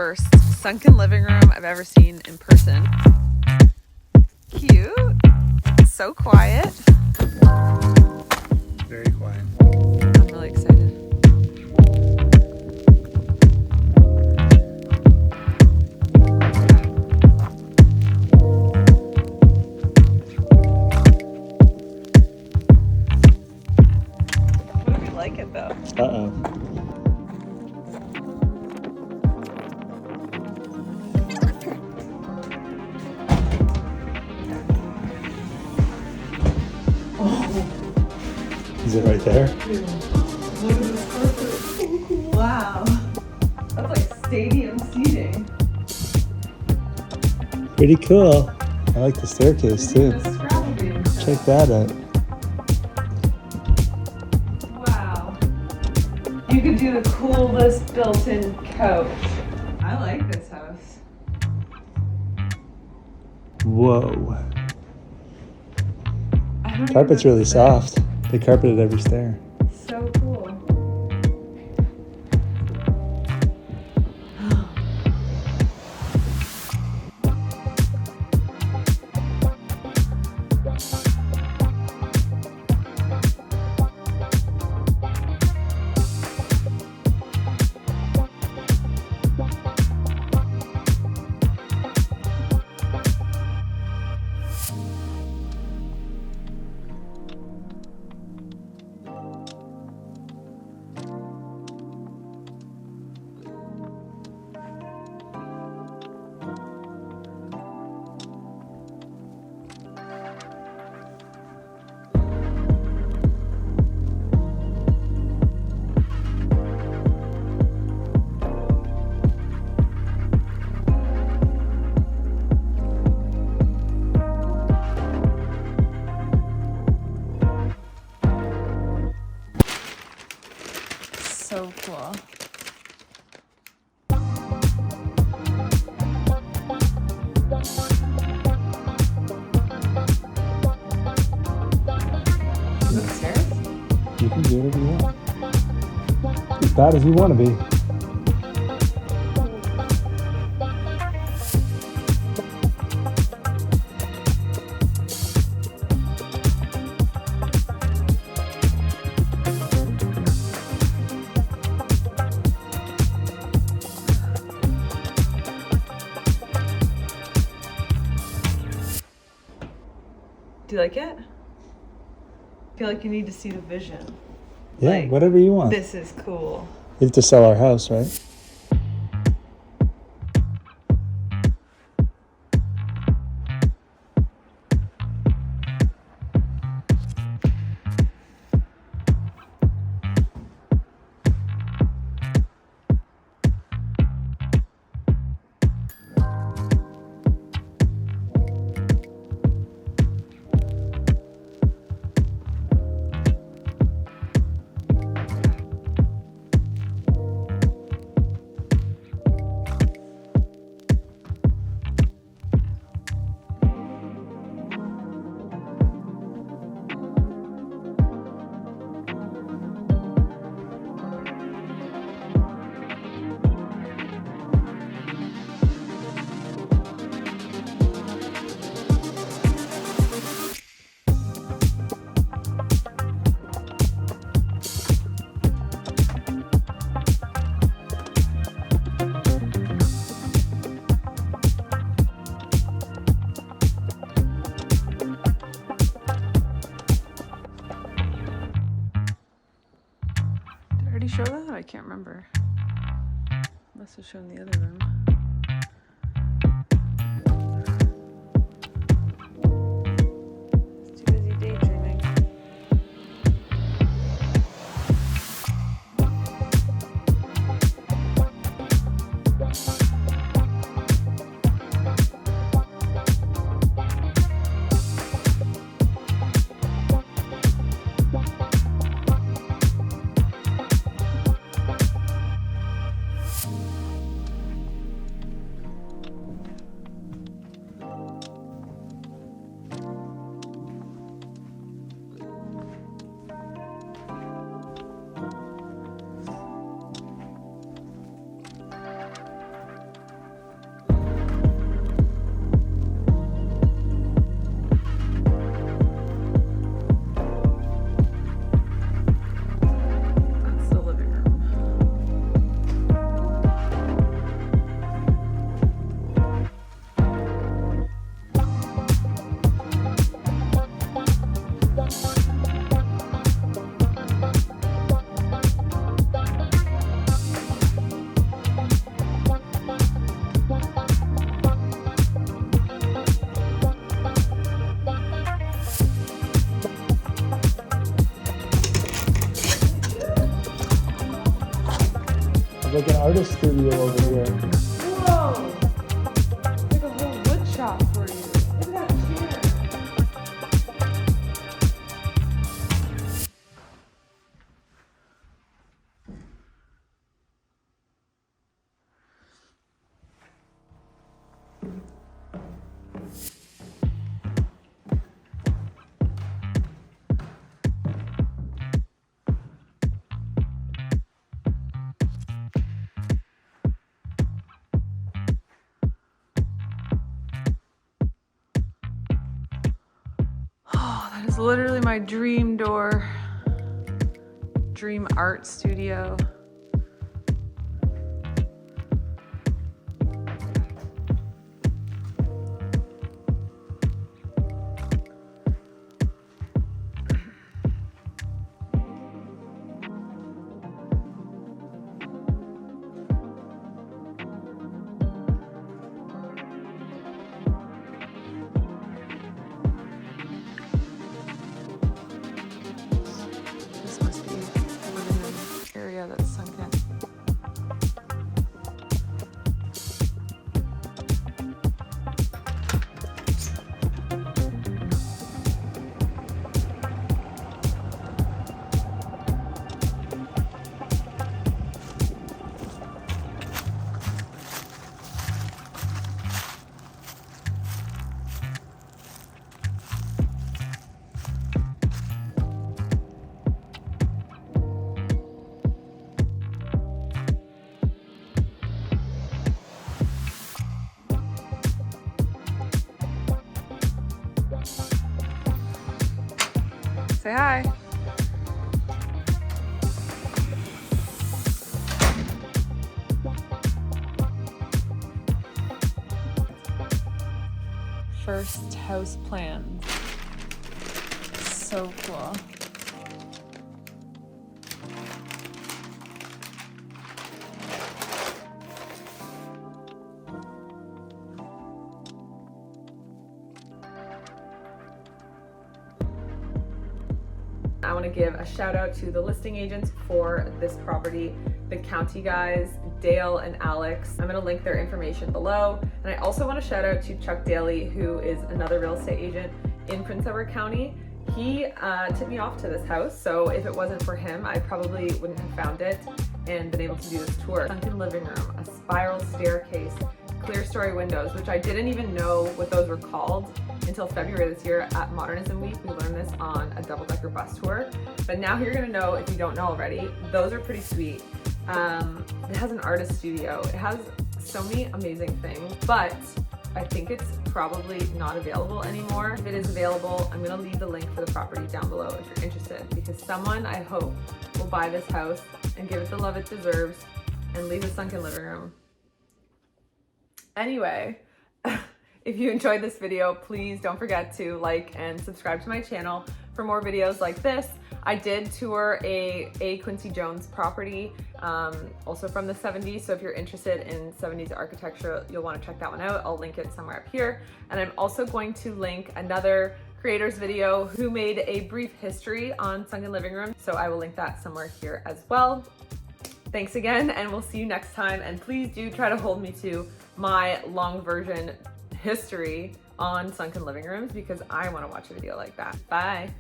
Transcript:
first sunken living room I've ever seen in person. Cute. So quiet. Very quiet. I'm really excited. What if you like it though? Uh-oh. Is it right there? Wow. That's like stadium seating. Pretty cool. I like the staircase too. Check that out. Wow. You could do the coolest built-in couch. I like this house. Whoa. I don't Carpet's even know really if it's soft. They carpeted every stair. so cool. So cool. Upstairs? You can do whatever you want. As bad as you want to be. Do you like it? I feel like you need to see the vision. Yeah, Like, whatever you want. This is cool. You have to sell our house, right? Did I already show that? I can't remember. Must have shown the other room. Too busy daydreaming. like an artist studio over here. Whoa! Like a whole wood shop for you. Look at that chair. That is literally my dream door. Dream art studio. This must be the living room area that's sunken. Say hi. First house plans. So cool. I want to give a shout out to the listing agents for this property, the county guys, Dale and Alex. I'm going to link their information below. And I also want to shout out to Chuck Daly, who is another real estate agent in Prince Edward County. He tipped me off to this house, so if it wasn't for him, I probably wouldn't have found it and been able to do this tour. Sunken living room, a spiral staircase, clear story windows, which I didn't even know what those were called until February this year at Modernism Week. We learned this on a double-decker bus tour, but now you're gonna know if you don't know already. Those are pretty sweet. It has an artist studio. It has so many amazing things, but I think it's probably not available anymore. If it is available, I'm gonna leave the link for the property down below if you're interested, because someone, I hope, will buy this house and give it the love it deserves and leave a sunken living room. Anyway, if you enjoyed this video, please don't forget to like and subscribe to my channel for more videos like this. I did tour a Quincy Jones property, also from the 70s. So if you're interested in 70s architecture, you'll want to check that one out. I'll link it somewhere up here. And I'm also going to link another creator's video who made a brief history on sunken living rooms. So I will link that somewhere here as well. Thanks again, and we'll see you next time. And please do try to hold me to my long version history on sunken living rooms, because I want to watch a video like that. Bye.